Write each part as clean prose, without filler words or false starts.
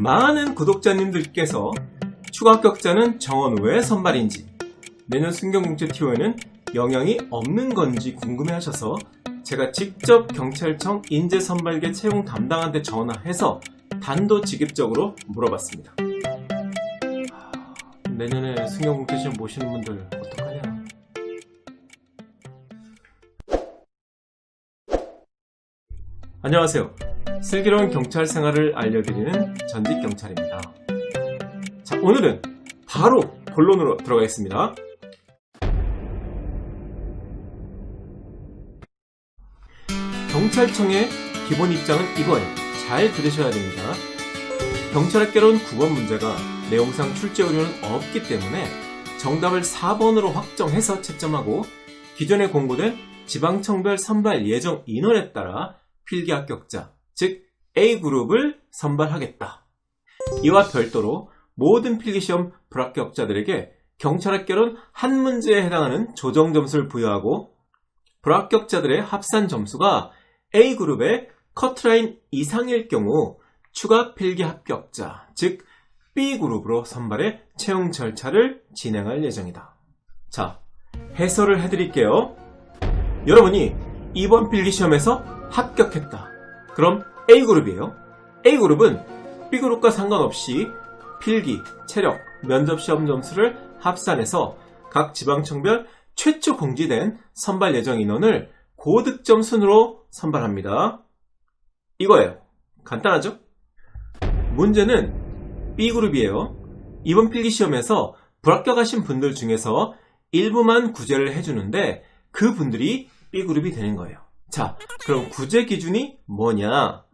많은 구독자님들께서 추가 합격자는 정원 왜 선발인지, 내년 순경공채 TO에는 영향이 없는 건지 궁금해하셔서 제가 직접 경찰청 인재선발계 채용 담당한테 전화해서 단도직입적으로 물어봤습니다. 내년에 순경공채 시험 보시는 분들 어떡하냐? 안녕하세요. 슬기로운 경찰 생활을 알려드리는 전직경찰입니다. 자, 오늘은 바로 본론으로 들어가겠습니다. 경찰청의 기본 입장은 이거예요. 잘 들으셔야 됩니다. 경찰학개론 9번 문제가 내용상 출제 오류는 없기 때문에 정답을 4번으로 확정해서 채점하고 기존에 공고된 지방청별 선발 예정 인원에 따라 필기 합격자, 즉 A그룹을 선발하겠다. 이와 별도로 모든 필기시험 불합격자들에게 경찰학개론 한 문제에 해당하는 조정점수를 부여하고 불합격자들의 합산 점수가 A그룹의 커트라인 이상일 경우 추가 필기 합격자, 즉 B그룹으로 선발해 채용 절차를 진행할 예정이다. 자, 해설을 해드릴게요. 여러분이 이번 필기시험에서 합격했다. 그럼 A그룹이에요. A그룹은 B그룹과 상관없이 필기, 체력, 면접시험 점수를 합산해서 각 지방청별 최초 공지된 선발 예정 인원을 고득점 순으로 선발합니다. 이거예요. 간단하죠? 문제는 B그룹이에요. 이번 필기시험에서 불합격하신 분들 중에서 일부만 구제를 해주는데 그 분들이 B그룹이 되는 거예요. 자, 그럼 구제 기준이 뭐냐?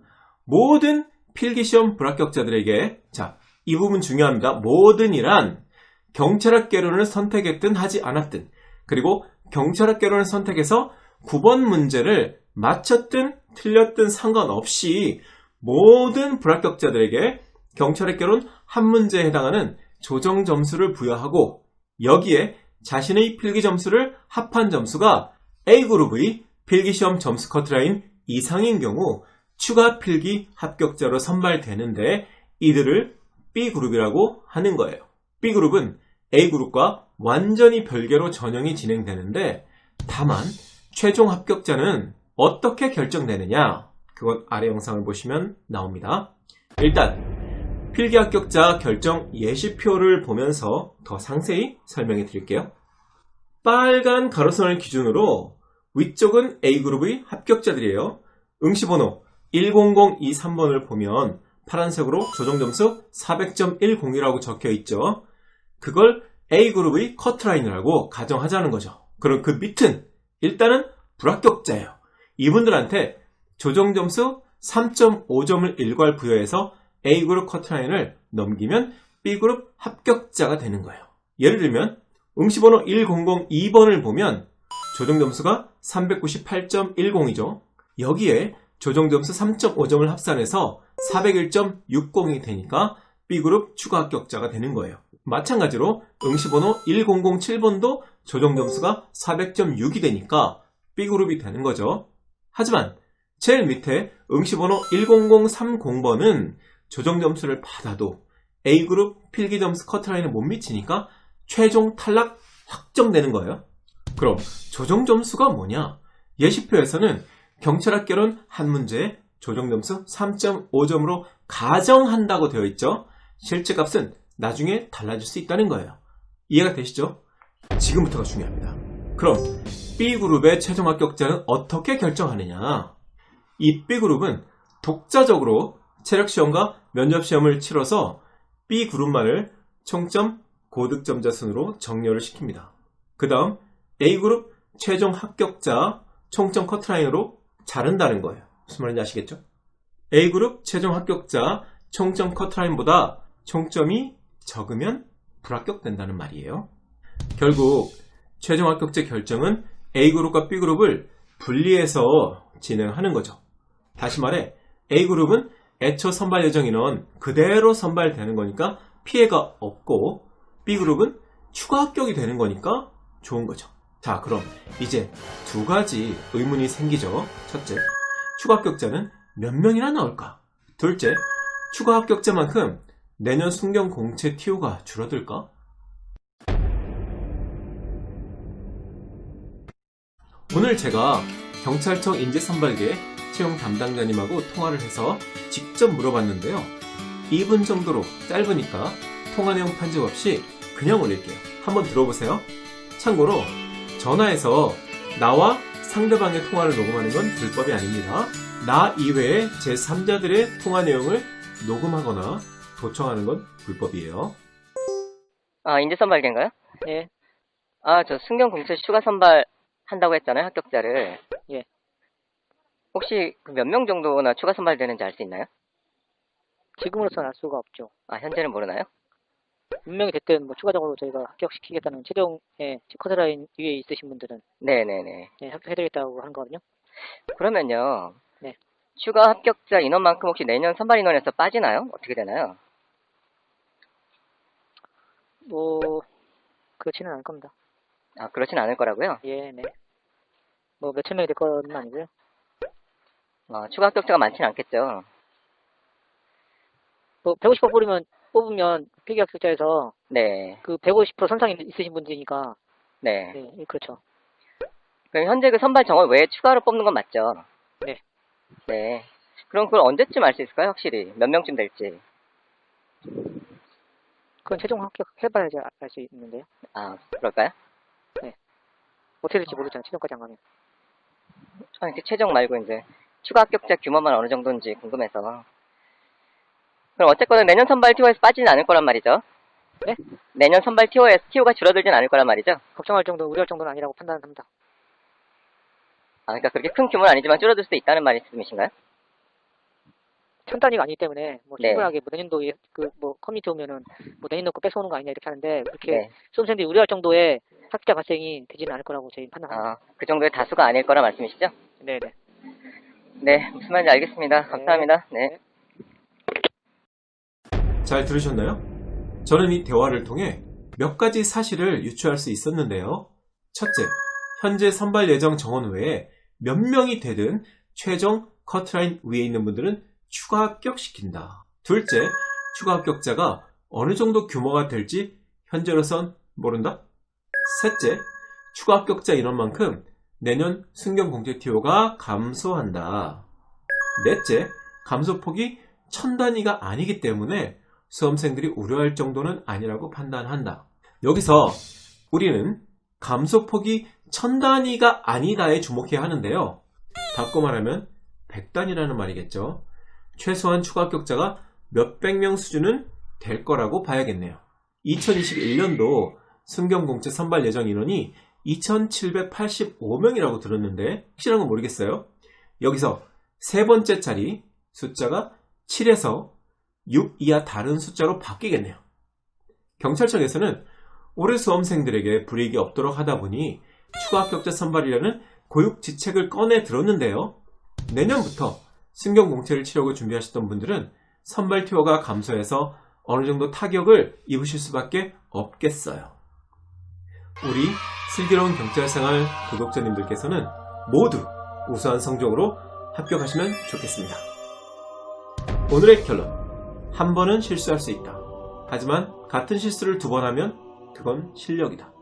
모든 필기시험 불합격자들에게, 자, 이 부분 중요합니다. 모든이란 경찰학개론을 선택했든 하지 않았든, 그리고 경찰학개론을 선택해서 9번 문제를 맞췄든 틀렸든 상관없이 모든 불합격자들에게 경찰학개론 한 문제에 해당하는 조정 점수를 부여하고 여기에 자신의 필기 점수를 합한 점수가 A그룹의 필기시험 점수 커트라인 이상인 경우 추가 필기 합격자로 선발되는데 이들을 B그룹이라고 하는 거예요. B그룹은 A그룹과 완전히 별개로 전형이 진행되는데 다만 최종 합격자는 어떻게 결정되느냐? 그건 아래 영상을 보시면 나옵니다. 일단 필기 합격자 결정 예시표를 보면서 더 상세히 설명해 드릴게요. 빨간 가로선을 기준으로 위쪽은 A그룹의 합격자들이에요. 응시번호 10023번을 보면 파란색으로 조정점수 400.10이라고 적혀 있죠. 그걸 A그룹의 커트라인이라고 가정하자는 거죠. 그럼 그 밑은 일단은 불합격자예요. 이분들한테 조정점수 3.5점을 일괄 부여해서 A그룹 커트라인을 넘기면 B그룹 합격자가 되는 거예요. 예를 들면 응시번호 1002번을 보면 조정점수가 398.10이죠. 여기에 조정점수 3.5점을 합산해서 401.60이 되니까 B그룹 추가 합격자가 되는 거예요. 마찬가지로 응시번호 1007번도 조정점수가 400.6이 되니까 B그룹이 되는 거죠. 하지만 제일 밑에 응시번호 10030번은 조정점수를 받아도 A그룹 필기점수 커트라인에 못 미치니까 최종 탈락 확정되는 거예요. 그럼 조정점수가 뭐냐? 예시표에서는 경찰학개론 한 문제에 조정점수 3.5점으로 가정한다고 되어 있죠. 실제 값은 나중에 달라질 수 있다는 거예요. 이해가 되시죠? 지금부터가 중요합니다. 그럼 B그룹의 최종 합격자는 어떻게 결정하느냐? 이 B그룹은 독자적으로 체력시험과 면접시험을 치러서 B그룹만을 총점 고득점자 순으로 정렬을 시킵니다. 그 다음 A그룹 최종 합격자 총점 커트라인으로 자른다는 거예요. 무슨 말인지 아시겠죠? A그룹 최종 합격자 총점 커트라인보다 총점이 적으면 불합격된다는 말이에요. 결국 최종 합격자 결정은 A그룹과 B그룹을 분리해서 진행하는 거죠. 다시 말해 A그룹은 애초 선발 예정 인원 그대로 선발되는 거니까 피해가 없고 B그룹은 추가 합격이 되는 거니까 좋은 거죠. 자, 그럼 이제 두 가지 의문이 생기죠. 첫째, 추가 합격자는 몇 명이나 나올까? 둘째, 추가 합격자만큼 내년 순경 공채 TO가 줄어들까? 오늘 제가 경찰청 인재선발계 채용 담당자님하고 통화를 해서 직접 물어봤는데요. 2분 정도로 짧으니까 통화 내용 편집 없이 그냥 올릴게요. 한번 들어보세요. 참고로 전화해서 나와 상대방의 통화를 녹음하는 건 불법이 아닙니다. 나 이외에 제3자들의 통화 내용을 녹음하거나 도청하는 건 불법이에요. 아, 인재선발계인가요? 예, 아, 저 순경 공채 추가 선발 한다고 했잖아요, 합격자를. 예. 혹시 몇 명 정도나 추가 선발되는지 알 수 있나요? 지금으로서는 알 수가 없죠. 아, 현재는 모르나요? 분명히 됐든 뭐 추가적으로 저희가 합격시키겠다는 최종의 커트라인 위에 있으신 분들은 네네네. 예, 합격해드리겠다고 하는 거거든요. 그러면요. 네. 추가 합격자 인원만큼 혹시 내년 선발 인원에서 빠지나요? 어떻게 되나요? 뭐 그렇지는 않을 겁니다. 아, 그렇진 않을 거라고요? 예, 네. 뭐 몇천 명이 될 건 아니고요. 추가 합격자가 많진 않겠죠. 뭐 150% 뽑으면 필기 합격자에서 네. 그 150% 선상에 있으신 분들이니까 네. 네, 그렇죠. 그럼 현재 그 선발 정원 외에 추가로 뽑는 건 맞죠? 네. 네. 그럼 그걸 언제쯤 알 수 있을까요? 확실히. 몇 명쯤 될지. 그건 최종 합격해봐야지 알 수 있는데요. 아, 그럴까요? 어떻게 될지 모르잖아요. 최종까지 안 가면. 이렇게 최종 말고 이제 추가 합격자 규모만 어느 정도인지 궁금해서. 그럼 어쨌거나 내년 선발 TO에서 빠지진 않을 거란 말이죠? 네? 내년 선발 TO가 줄어들진 않을 거란 말이죠? 걱정할 정도, 우려할 정도는 아니라고 판단합니다. 아, 그러니까 그렇게 큰 규모는 아니지만 줄어들 수도 있다는 말씀이신가요? 천 단위가 아니기 때문에 뭐 네. 충분하게 뭐 내년도에 그 뭐 커뮤니티 오면은 뭐 내년 놓고 뺏어오는 거 아니냐 이렇게 하는데 그렇게 네. 수험생들이 우려할 정도의 합격자 발생이 되지는 않을 거라고 저희 판단합니다. 그 정도의 다수가 아닐 거란 말씀이시죠? 네네. 네, 무슨 말인지 알겠습니다. 감사합니다. 네. 잘 들으셨나요? 저는 이 대화를 통해 몇 가지 사실을 유추할 수 있었는데요. 첫째, 현재 선발 예정 정원 외에 몇 명이 되든 최종 커트라인 위에 있는 분들은 추가 합격시킨다. 둘째, 추가 합격자가 어느 정도 규모가 될지 현재로선 모른다. 셋째, 추가 합격자 인원만큼 내년 순경 공채 TO가 감소한다. 넷째, 감소폭이 1000단위가 아니기 때문에 수험생들이 우려할 정도는 아니라고 판단한다. 여기서 우리는 감소폭이 1000단위가 아니다에 주목해야 하는데요. 바꿔 말하면 100단위라는 말이겠죠. 최소한 추가 합격자가 몇백 명 수준은 될 거라고 봐야겠네요. 2021년도 순경공채 선발 예정 인원이 2785명이라고 들었는데 확실한 건 모르겠어요. 여기서 세 번째 자리 숫자가 7에서 6 이하 다른 숫자로 바뀌겠네요. 경찰청에서는 올해 수험생들에게 불이익이 없도록 하다 보니 추가 합격자 선발이라는 고육지책을 꺼내 들었는데요. 내년부터 순경공채를 치려고 준비하셨던 분들은 선발 TO가 감소해서 어느 정도 타격을 입으실 수밖에 없겠어요. 우리 슬기로운 경찰생활 구독자님들께서는 모두 우수한 성적으로 합격하시면 좋겠습니다. 오늘의 결론. 한 번은 실수할 수 있다. 하지만 같은 실수를 두 번 하면 그건 실력이다.